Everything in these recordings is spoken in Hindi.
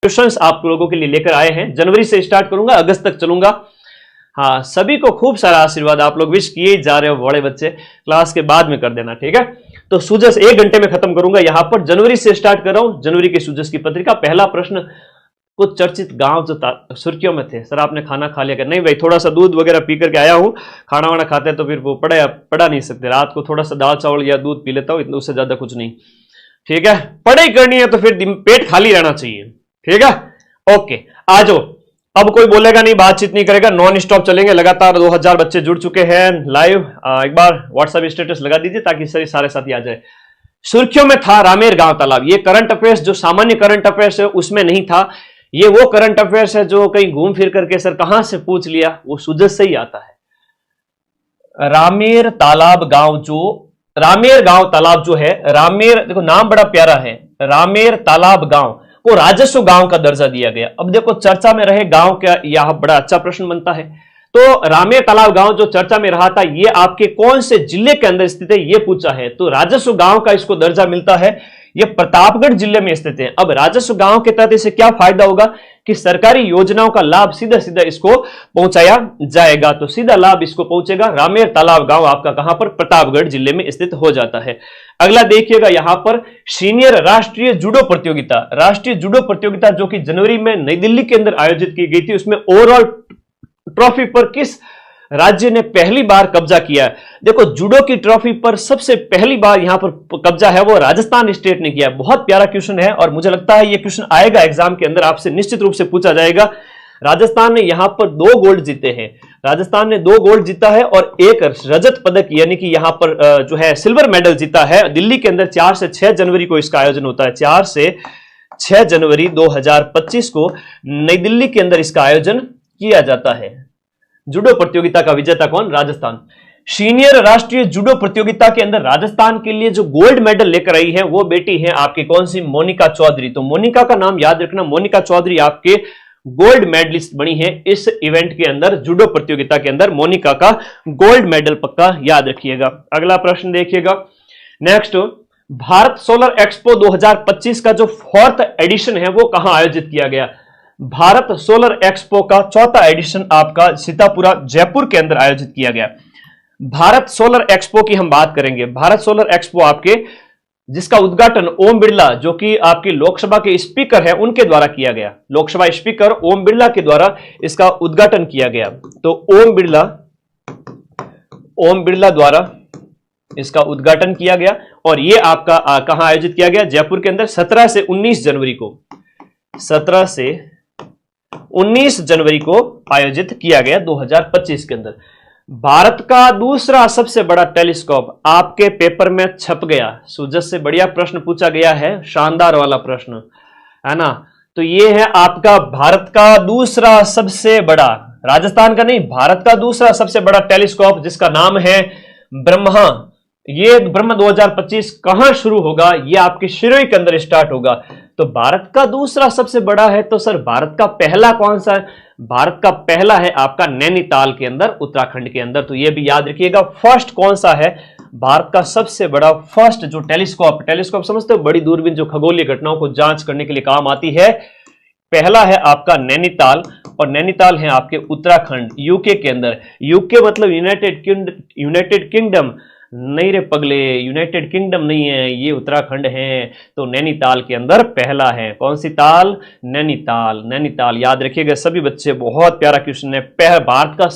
क्वेश्चंस आप लोगों के लिए लेकर आए हैं। जनवरी से स्टार्ट करूंगा, अगस्त तक चलूंगा। हाँ, सभी को खूब सारा आशीर्वाद, आप लोग विश किए जा रहे हो, बड़े बच्चे क्लास के बाद में कर देना, ठीक है। तो सूजस 1 घंटे में खत्म करूंगा। यहां पर जनवरी से स्टार्ट कर रहा हूं, जनवरी की सूजस की पत्रिका। पहला प्रश्न, कुछ चर्चित गांव जो सुर्खियों में थे। सर आपने खाना खा लिया क्या? नहीं भाई, थोड़ा सा दूध वगैरह पी करके आया हूं। खाना वाना खाते हैं तो फिर वो पढ़ा नहीं सकते। रात को थोड़ा सा दाल चावल या दूध पी लेता हूं, इतना उससे ज्यादा कुछ नहीं, ठीक है। पढ़ाई करनी है तो फिर पेट खाली रहना चाहिए, ठीक है। ओके, आ जाओ। अब कोई बोलेगा नहीं, बातचीत नहीं करेगा, नॉन स्टॉप चलेंगे। लगातार 2000 बच्चे जुड़ चुके हैं लाइव। एक बार व्हाट्सएप स्टेटस लगा दीजिए ताकि सारे साथी आ जाए। सुर्खियों में था रामेर गांव तालाब। ये करंट अफेयर्स, जो सामान्य करंट अफेयर्स है उसमें नहीं था। ये वो करंट अफेयर्स है जो कहीं घूम फिर करके सर कहां से पूछ लिया, वो सूजस से ही आता है। रामेर तालाब गांव, जो रामेर गांव तालाब जो है, रामेर, देखो नाम बड़ा प्यारा है, रामेर तालाब गांव को राजस्व गांव का दर्जा दिया गया। अब देखो चर्चा में रहे गांव क्या, यह बड़ा अच्छा प्रश्न बनता है। तो रामेर तालाब गांव जो चर्चा में रहा था, ये आपके कौन से जिले के अंदर स्थित है, ये पूछा है। तो राजस्व गांव का इसको दर्जा मिलता है। ये प्रतापगढ़ जिले में स्थित है। अब राजस्व गांव के तहत इसे क्या फायदा होगा कि सरकारी योजनाओं का लाभ सीधा सीधा इसको पहुंचाया जाएगा। तो सीधा लाभ इसको पहुंचेगा। रामेर तालाब गांव आपका कहां पर? प्रतापगढ़ जिले में स्थित हो जाता है। अगला देखिएगा यहां पर, सीनियर राष्ट्रीय जूडो प्रतियोगिता। राष्ट्रीय जूडो प्रतियोगिता जो कि जनवरी में नई दिल्ली के अंदर आयोजित की गई थी, उसमें ओवरऑल ट्रॉफी पर किस राज्य ने पहली बार कब्जा किया है? देखो जूडो की ट्रॉफी पर सबसे पहली बार यहां पर कब्जा है वो राजस्थान स्टेट ने किया। बहुत प्यारा क्वेश्चन है और मुझे लगता है ये क्वेश्चन आएगा एग्जाम के अंदर, आपसे निश्चित रूप से पूछा जाएगा। राजस्थान ने यहां पर 2 गोल्ड जीते हैं। राजस्थान ने 2 गोल्ड जीता है और 1 रजत पदक यानी कि यहां पर जो है सिल्वर मेडल जीता है। दिल्ली के अंदर 4 से 6 जनवरी को इसका आयोजन होता है। 4 से 6 जनवरी 2025 को नई दिल्ली के अंदर इसका आयोजन किया जाता है। जूडो प्रतियोगिता का विजेता कौन? राजस्थान। सीनियर राष्ट्रीय जूडो प्रतियोगिता के अंदर राजस्थान के लिए जो गोल्ड मेडल लेकर आई है वो बेटी है आपकी कौन सी? मोनिका चौधरी। तो मोनिका का नाम याद रखना, मोनिका चौधरी आपके गोल्ड मेडलिस्ट बनी है इस इवेंट के अंदर, जूडो प्रतियोगिता के अंदर। मोनिका का गोल्ड मेडल पक्का याद रखिएगा। अगला प्रश्न देखिएगा नेक्स्ट, भारत सोलर एक्सपो 2025 का जो 4th एडिशन है वो कहां आयोजित किया गया? भारत सोलर एक्सपो का 4था एडिशन आपका सीतापुरा जयपुर के अंदर आयोजित किया गया। भारत सोलर एक्सपो की हम बात करेंगे। भारत सोलर एक्सपो आपके, जिसका उद्घाटन ओम बिरला जो कि आपकी लोकसभा के स्पीकर है उनके द्वारा किया गया। लोकसभा स्पीकर ओम बिरला के द्वारा इसका उद्घाटन किया गया। तो ओम बिरला द्वारा इसका उद्घाटन किया गया और यह आपका कहां आयोजित किया गया? जयपुर के अंदर 17 से 19 जनवरी को। 17 से 19 जनवरी को आयोजित किया गया 2025 के अंदर। भारत का दूसरा सबसे बड़ा टेलीस्कोप आपके पेपर में छप गया। सूजस से बढ़िया प्रश्न पूछा गया है, शानदार वाला प्रश्न है ना। तो ये है आपका भारत का दूसरा सबसे बड़ा, राजस्थान का नहीं, भारत का दूसरा सबसे बड़ा टेलीस्कोप जिसका नाम है ब्रह्मा। ये ब्रह्म 2025 कहां शुरू होगा? ये आपके शिरोई के अंदर स्टार्ट होगा। तो भारत का दूसरा सबसे बड़ा है तो सर भारत का पहला कौन सा है? भारत का पहला है आपका नैनीताल के अंदर, उत्तराखंड के अंदर। तो ये भी याद रखिएगा। फर्स्ट कौन सा है? भारत का सबसे बड़ा फर्स्ट जो टेलीस्कोप समझते हो, बड़ी दूरबीन जो खगोलीय घटनाओं को जांच करने के लिए काम आती है, पहला है आपका नैनीताल। और नैनीताल है आपके उत्तराखंड, यूके के अंदर। यूके मतलब यूनाइटेड किंगडम नहीं रे पगले, यूनाइटेड किंगडम नहीं है, ये उत्तराखंड है। तो नैनीताल के अंदर पहला है। कौन सी ताल? नैनीताल। नैनीताल याद रखिएगा सभी बच्चे, बहुत प्यारा क्वेश्चन है। भारत का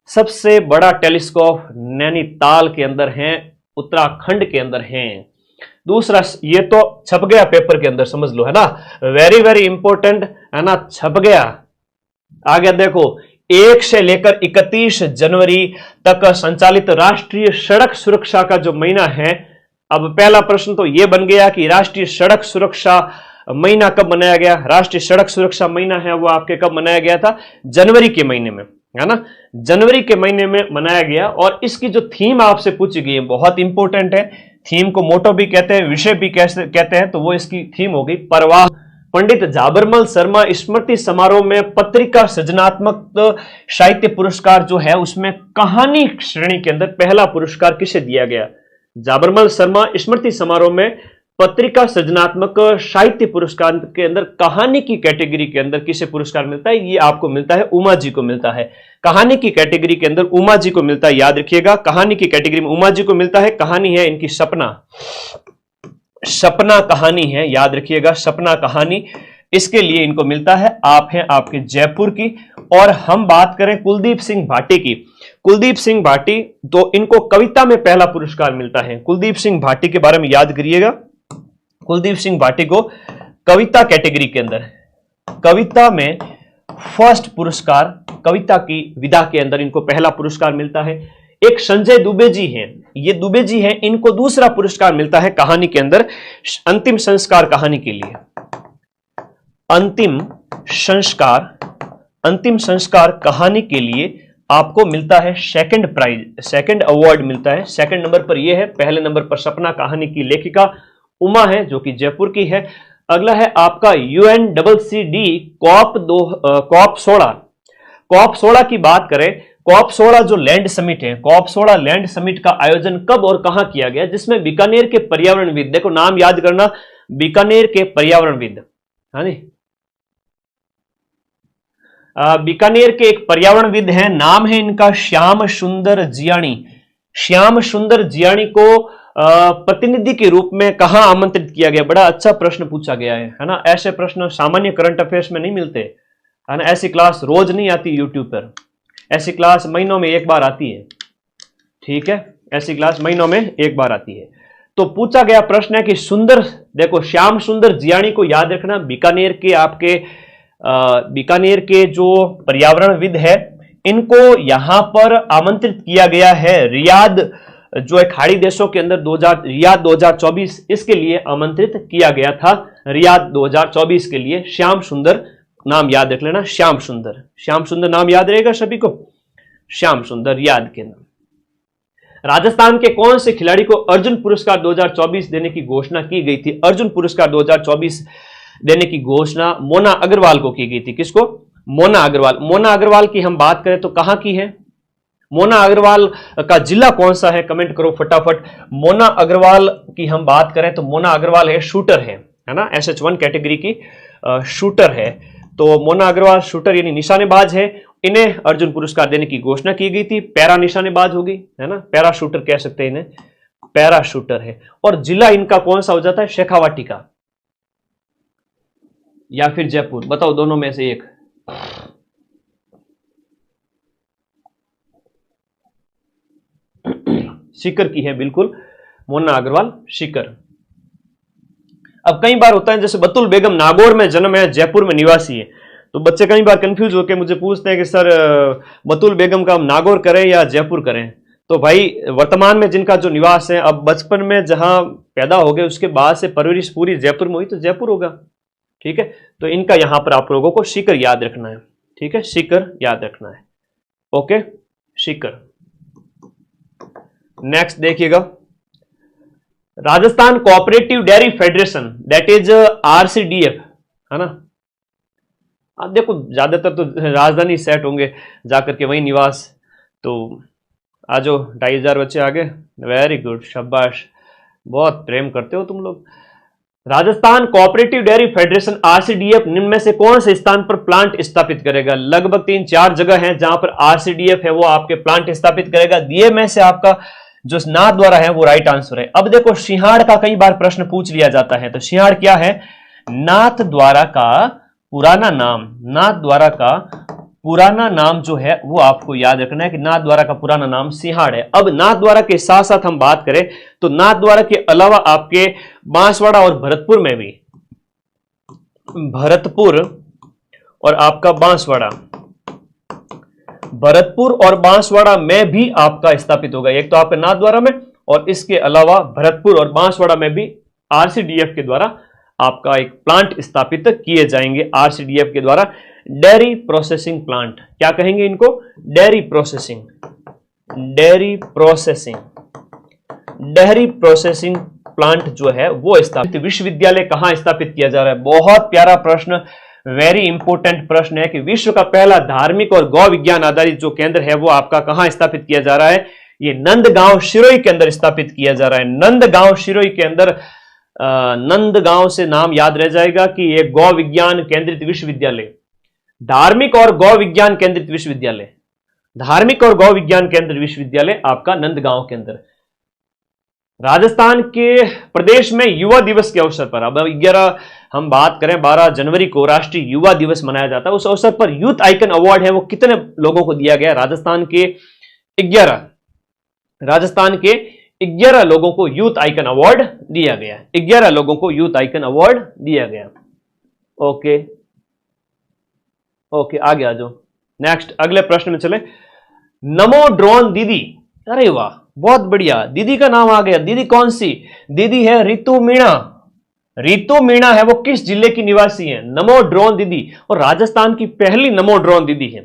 सबसे बड़ा टेलीस्कोप नैनीताल के अंदर है, उत्तराखंड के अंदर है। दूसरा, ये तो छप गया पेपर के अंदर, समझ लो, है ना, वेरी वेरी इंपॉर्टेंट है ना, छप गया। आगे देखो, 1 से लेकर 31 जनवरी तक संचालित राष्ट्रीय सड़क सुरक्षा का जो महीना है। अब पहला प्रश्न तो यह बन गया कि राष्ट्रीय सड़क सुरक्षा महीना कब मनाया गया? राष्ट्रीय सड़क सुरक्षा महीना है वो आपके कब मनाया गया था? जनवरी के महीने में, है ना, जनवरी के महीने में मनाया गया। और इसकी जो थीम आपसे पूछी गई है बहुत इंपॉर्टेंट है। थीम को मोटो भी कहते हैं, विषय भी कहते हैं। तो वो इसकी थीम हो गई परवाह। पंडित झाबरमल शर्मा स्मृति समारोह में पत्रिका सृजनात्मक साहित्य पुरस्कार जो है उसमें कहानी श्रेणी के अंदर पहला पुरस्कार किसे दिया गया? झाबरमल शर्मा स्मृति समारोह में पत्रिका सृजनात्मक साहित्य पुरस्कार के अंदर कहानी की कैटेगरी के अंदर किसे पुरस्कार मिलता है? ये आपको मिलता है, उमा जी को मिलता है। कहानी की कैटेगरी के अंदर उमा जी को मिलता है, याद रखिएगा। कहानी की कैटेगरी में उमा जी को मिलता है। कहानी है इनकी सपना, सपना कहानी है, याद रखिएगा, सपना कहानी, इसके लिए इनको मिलता है। आप हैं आपके जयपुर की। और हम बात करें कुलदीप सिंह भाटी की, कुलदीप सिंह भाटी, तो इनको कविता में पहला पुरस्कार मिलता है। कुलदीप सिंह भाटी के बारे में याद करिएगा। कुलदीप सिंह भाटी को कविता कैटेगरी के अंदर, कविता में फर्स्ट पुरस्कार, कविता की विधा के अंदर इनको पहला पुरस्कार मिलता है। एक संजय दुबे जी हैं, ये दुबे जी हैं, इनको दूसरा पुरस्कार मिलता है कहानी के अंदर, अंतिम संस्कार कहानी के लिए। अंतिम संस्कार कहानी के लिए आपको मिलता है सेकंड प्राइज, सेकंड अवार्ड मिलता है। सेकंड नंबर पर यह है, पहले नंबर पर सपना कहानी की लेखिका उमा है जो कि जयपुर की है। अगला है आपका UNCCD कॉप 16। कॉप 16 की बात करें, कॉप 16 जो लैंड समिट है, कॉप 16 लैंड समिट का आयोजन कब और कहां किया गया? जिसमें बीकानेर के पर्यावरणविद, देखो नाम याद करना, बीकानेर के पर्यावरणविद, हाँ जी, बीकानेर के एक पर्यावरणविद हैं, नाम है इनका श्याम सुंदर जियाणी। श्याम सुंदर जियाणी को प्रतिनिधि के रूप में कहां आमंत्रित किया गया? बड़ा अच्छा प्रश्न पूछा गया है ना। ऐसे प्रश्न सामान्य करंट अफेयर्स में नहीं मिलते, है ना। ऐसी क्लास रोज नहीं आती यूट्यूब पर, ऐसी क्लास महीनों में एक बार आती है, ठीक है, ऐसी क्लास महीनों में एक बार आती है। तो पूछा गया प्रश्न है कि सुंदर, देखो श्याम सुंदर जियाणी को याद रखना, बीकानेर के आपके बीकानेर के जो पर्यावरणविद है, इनको यहां पर आमंत्रित किया गया है रियाद, जो एक खाड़ी देशों के अंदर रियाद 2024, इसके लिए आमंत्रित किया गया था, रियाद 2024 के लिए। श्याम सुंदर नाम याद रख लेना, श्याम सुंदर, श्याम सुंदर नाम याद रहेगा सभी को, श्याम सुंदर रियाद के नाम। राजस्थान के कौन से खिलाड़ी को अर्जुन पुरस्कार 2024 देने की घोषणा की गई थी? अर्जुन पुरस्कार 2024 देने की घोषणा मोना अग्रवाल को की गई थी। किसको? मोना अग्रवाल। मोना अग्रवाल की हम बात करें तो कहां की है? मोना अग्रवाल का जिला कौन सा है? कमेंट करो फटाफट। मोना अग्रवाल की हम बात करें तो मोना अग्रवाल है, शूटर है ना, SH1 कैटेगरी की शूटर है। तो मोना अग्रवाल शूटर यानी निशानेबाज है, इन्हें अर्जुन पुरस्कार देने की घोषणा की गई थी। पैरा निशानेबाज होगी, है ना, पैरा शूटर कह सकते हैं इन्हें, पैरा शूटर है। और जिला इनका कौन सा हो जाता है? शेखावाटी का या फिर जयपुर, बताओ दोनों में से एक। सीकर की है बिल्कुल, मोना अग्रवाल सीकर। अब कई बार होता है जैसे बतुल बेगम नागौर में जन्म है, जयपुर में निवासी है, तो बच्चे कई बार कंफ्यूज होकर मुझे पूछते हैं कि सर बतुल बेगम का हम नागौर करें या जयपुर करें? तो भाई वर्तमान में जिनका जो निवास है, अब बचपन में जहां पैदा हो गए उसके बाद से परवरिश पूरी जयपुर में हुई तो जयपुर होगा, ठीक है। तो इनका यहां पर आप लोगों को सीकर याद रखना है, ठीक है, सीकर याद रखना है, ओके, सीकर। नेक्स्ट देखिएगा, Rajasthan cooperative dairy federation, that is RCDF, है ना। आप देखो ज्यादातर तो राजधानी सेट होंगे जाकर के वही निवास। तो आज 2500 बच्चे आगे, वेरी गुड, शाबाश, बहुत प्रेम करते हो तुम लोग। Rajasthan cooperative dairy federation RCDF निम्न में से कौन से स्थान पर प्लांट स्थापित करेगा? लगभग 3-4 जगह हैं जहां पर RCDF है वो आपके प्लांट स्थापित करेगा। दिए में से आपका जो नाथद्वारा है वो राइट आंसर है। अब देखो सिंहाड़ का कई बार प्रश्न पूछ लिया जाता है, तो सिंहाड़ क्या है? नाथद्वारा का पुराना नाम, नाथद्वारा का पुराना नाम जो है वो आपको याद रखना है कि नाथद्वारा का पुराना नाम सिंहाड़ है। अब नाथद्वारा के साथ साथ हम बात करें तो नाथद्वारा के अलावा आपके बांसवाड़ा और भरतपुर में भी, भरतपुर और आपका बांसवाड़ा, भरतपुर और बांसवाड़ा में भी आपका स्थापित होगा। एक तो आपके नाथद्वारा में और इसके अलावा भरतपुर और बांसवाड़ा में भी RCDF के द्वारा आपका एक प्लांट स्थापित किए जाएंगे। RCDF के द्वारा डेयरी प्रोसेसिंग प्लांट, क्या कहेंगे इनको? Dairy processing, dairy processing, dairy processing plant जो है वो स्थापित। विश्वविद्यालय कहां स्थापित किया जा रहा है? बहुत प्यारा प्रश्न, वेरी इंपोर्टेंट प्रश्न है कि विश्व का पहला धार्मिक और गौ विज्ञान आधारित जो केंद्र है वो आपका कहां स्थापित किया जा रहा है? ये नंदगांव शिरोई के अंदर स्थापित किया जा रहा है। नंदगांव शिरोई के अंदर नंदगांव से नाम याद रह जाएगा कि ये गौ विज्ञान केंद्रित विश्वविद्यालय, धार्मिक और गौ विज्ञान केंद्रित विश्वविद्यालय, धार्मिक और गौ विज्ञान केंद्रित विश्वविद्यालय आपका नंदगांव के अंदर। राजस्थान के प्रदेश में युवा दिवस के अवसर पर, अब 11 हम बात करें 12 जनवरी को राष्ट्रीय युवा दिवस मनाया जाता है, उस अवसर पर यूथ आइकन अवार्ड है वो कितने लोगों को दिया गया? राजस्थान के 11 लोगों को यूथ आइकन अवार्ड दिया गया, 11 लोगों को यूथ आइकन अवार्ड दिया गया। ओके ओके, आगे आ जाओ। नेक्स्ट अगले प्रश्न में चले। नमो ड्रोन दीदी, अरे वाह बहुत बढ़िया, दीदी का नाम आ गया। दीदी कौन सी? दीदी है रितु मीणा। रितु मीणा है वो किस जिले की निवासी है? नमो ड्रोन दीदी, और राजस्थान की पहली नमो ड्रोन दीदी है।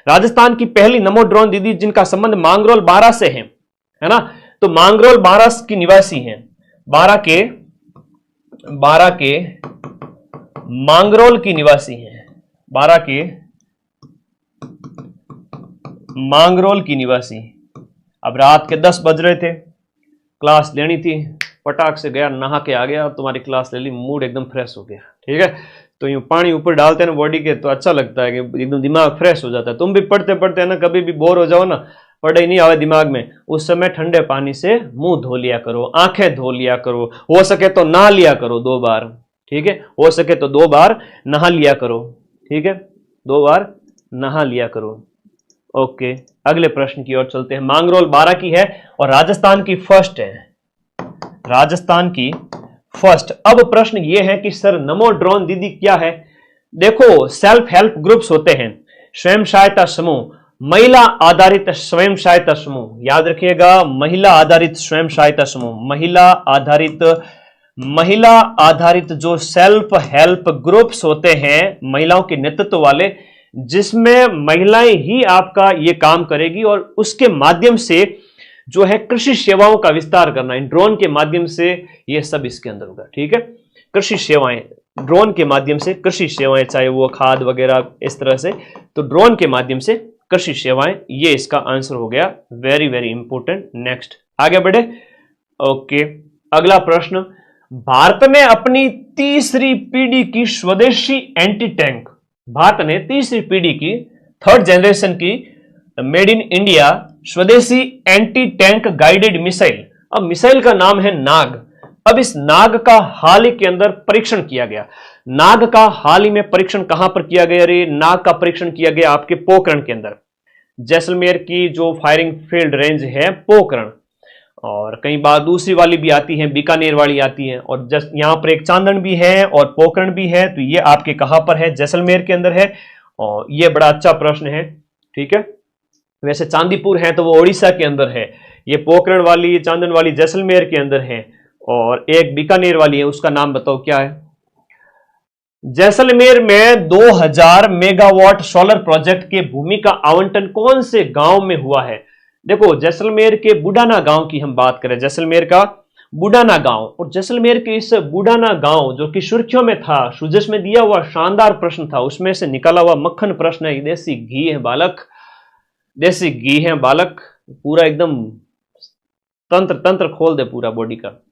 राजस्थान की पहली नमो ड्रोन दीदी जिनका संबंध मांगरोल बारा से है ना, तो मांगरोल बारा की निवासी हैं, बारा के मांगरोल की निवासी हैं, बारा के मांगरोल की निवासी। अब रात के 10 बज रहे थे, क्लास लेनी थी, पटाख से गया, नहा के आ गया, तुम्हारी क्लास ले ली, मूड एकदम फ्रेश हो गया। ठीक है, तो यूं पानी ऊपर डालते हैं ना बॉडी के तो अच्छा लगता है कि एकदम दिमाग फ्रेश हो जाता है। तुम भी पढ़ते पढ़ते ना कभी भी बोर हो जाओ ना, पढ़ाई नहीं आवे दिमाग में, उस समय ठंडे पानी से मुंह धो लिया करो, आंखें धो लिया करो, हो सके तो नहा लिया करो 2 बार। ठीक है, हो सके तो 2 बार नहा लिया करो। ठीक है, 2 बार नहा लिया करो। ओके, अगले प्रश्न की ओर चलते हैं। मांगरोल बारा की है और राजस्थान की फर्स्ट है, राजस्थान की फर्स्ट। अब प्रश्न यह है कि सर नमो ड्रोन दीदी क्या है? देखो, सेल्फ हेल्प ग्रुप्स होते हैं, स्वयं सहायता समूह, महिला आधारित स्वयं सहायता समूह, याद रखिएगा, महिला आधारित स्वयं सहायता समूह, महिला आधारित जो सेल्फ हेल्प ग्रुप्स होते हैं महिलाओं के नेतृत्व वाले, जिसमें महिलाएं ही आपका ये काम करेगी और उसके माध्यम से जो है कृषि सेवाओं का विस्तार करना, इन ड्रोन के माध्यम से ये सब इसके अंदर होगा। ठीक है, कृषि सेवाएं, ड्रोन के माध्यम से कृषि सेवाएं, चाहे वो खाद वगैरह इस तरह से, तो ड्रोन के माध्यम से कृषि सेवाएं, ये इसका आंसर हो गया। Very very important. नेक्स्ट आगे बढ़े। ओके, अगला प्रश्न। भारत ने अपनी तीसरी पीढ़ी की स्वदेशी एंटी टैंक, भारत ने तीसरी पीढ़ी की, 3rd जनरेशन की मेड इन इंडिया स्वदेशी एंटी टैंक गाइडेड मिसाइल, अब मिसाइल का नाम है नाग। अब इस नाग का हाल ही के अंदर परीक्षण किया गया। नाग का हाल ही में परीक्षण कहां पर किया गया? रे, नाग का परीक्षण किया गया आपके पोखरण के अंदर, जैसलमेर की जो फायरिंग फील्ड रेंज है पोखरण, और कई बार दूसरी वाली भी आती है, बीकानेर वाली आती है, और यहां पर एक चांदन भी है और पोखरण भी है, तो ये आपके कहां पर है? जैसलमेर के अंदर है। और ये बड़ा अच्छा प्रश्न है। ठीक है, वैसे चांदीपुर है तो वो उड़ीसा के अंदर है, ये पोखरण वाली चांदन वाली जैसलमेर के अंदर है, और एक बीकानेर वाली है, उसका नाम बताओ क्या है? जैसलमेर में 2000 मेगावाट सोलर प्रोजेक्ट के भूमि का आवंटन कौन से गांव में हुआ है? देखो, जैसलमेर के बुडाना गांव की हम बात करें, जैसलमेर का बुडाना गांव, और जैसलमेर के इस बुडाना गांव जो कि सुर्खियों में था, सुजस में दिया हुआ शानदार प्रश्न था, उसमें से निकाला हुआ मक्खन प्रश्न है। देसी घी है बालक, देसी घी है बालक, पूरा एकदम तंत्र खोल दे पूरा बॉडी का।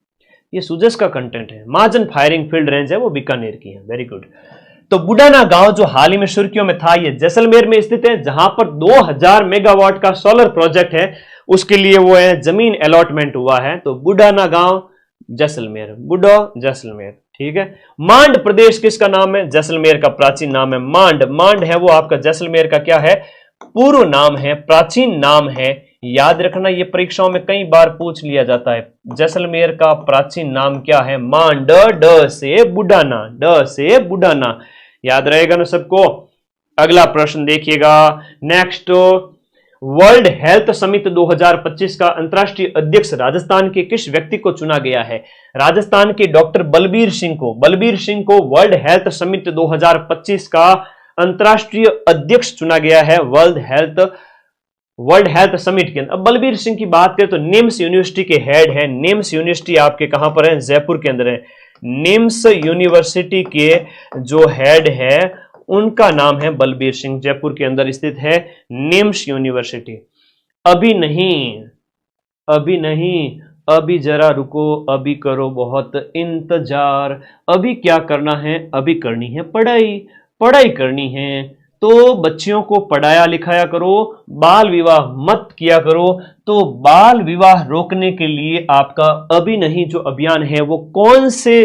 ये सुजस का कंटेंट है। महाजन फायरिंग फील्ड रेंज है वो बीकानेर की है। Very good. तो बुडाना गांव जो हाल ही में सुर्खियों में था, ये जैसलमेर में स्थित है, जहां पर 2000 मेगावाट का सोलर प्रोजेक्ट है, उसके लिए वो है जमीन अलॉटमेंट हुआ है। तो बुडाना गांव जैसलमेर, बुडो जैसलमेर। ठीक है, मांड प्रदेश किसका नाम है? जैसलमेर का प्राचीन नाम है मांड। मांड है वो आपका जैसलमेर का क्या है? पूर्व नाम है, प्राचीन नाम है। याद रखना, ये परीक्षाओं में कई बार पूछ लिया जाता है। जैसलमेर का प्राचीन नाम क्या है? मांड, ड से बुडाना, ड से बुडाना। याद रहेगा ना सबको? अगला प्रश्न देखिएगा। नेक्स्ट, वर्ल्ड हेल्थ समिट 2025 का अंतर्राष्ट्रीय अध्यक्ष राजस्थान के किस व्यक्ति को चुना गया है? राजस्थान के डॉक्टर बलबीर सिंह को वर्ल्ड हेल्थ समिट 2025 का अंतर्राष्ट्रीय अध्यक्ष चुना गया है वर्ल्ड हेल्थ समिट के अंदर। अब बलबीर सिंह की बात करें तो निम्स यूनिवर्सिटी के हेड है। निम्स यूनिवर्सिटी आपके कहां पर है? जयपुर के अंदर है। निम्स यूनिवर्सिटी के जो हेड है उनका नाम है बलबीर सिंह, जयपुर के अंदर स्थित है निम्स यूनिवर्सिटी। अभी नहीं अभी जरा रुको, अभी करो बहुत इंतजार, अभी क्या करना है, अभी करनी है पढ़ाई, पढ़ाई करनी है तो बच्चियों को पढ़ाया लिखाया करो, बाल विवाह मत किया करो। तो बाल विवाह रोकने के लिए आपका अभी नहीं जो अभियान है वो कौन से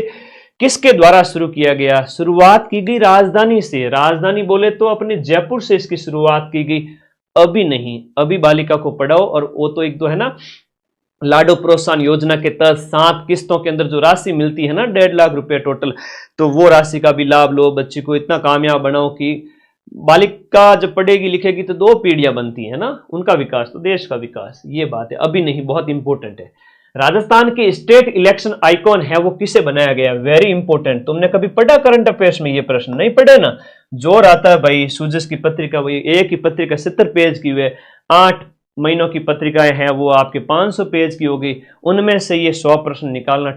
किसके द्वारा शुरू किया गया? शुरुआत की गई राजधानी से। राजधानी बोले तो अपने जयपुर से इसकी शुरुआत की गई। अभी नहीं, अभी बालिका को पढ़ाओ। और वो तो एक तो है ना लाडो प्रोत्साहन योजना के तहत 7 किस्तों के अंदर जो राशि मिलती है ना 1.5 लाख रुपए टोटल, तो वो राशि का भी लाभ लो। बच्ची को इतना कामयाब बनाओ कि बालिका जब पढ़ेगी लिखेगी तो 2 पीढ़ियां बनती है ना, उनका विकास तो देश का विकास। ये बात है, अभी नहीं बहुत इंपॉर्टेंट है। राजस्थान के स्टेट इलेक्शन आइकॉन है वो किसे बनाया गया? Very important. तुमने कभी पढ़ा करंट अफेयर्स में ये प्रश्न? नहीं पढ़े ना? जोर आता है भाई। सूजस की पत्रिका, वही एक ही पत्रिका 70 पेज की हुए, 8 महीनों की पत्रिकाएं हैं वो आपके 500 पेज की होगी, उनमें से ये 100 प्रश्न निकालना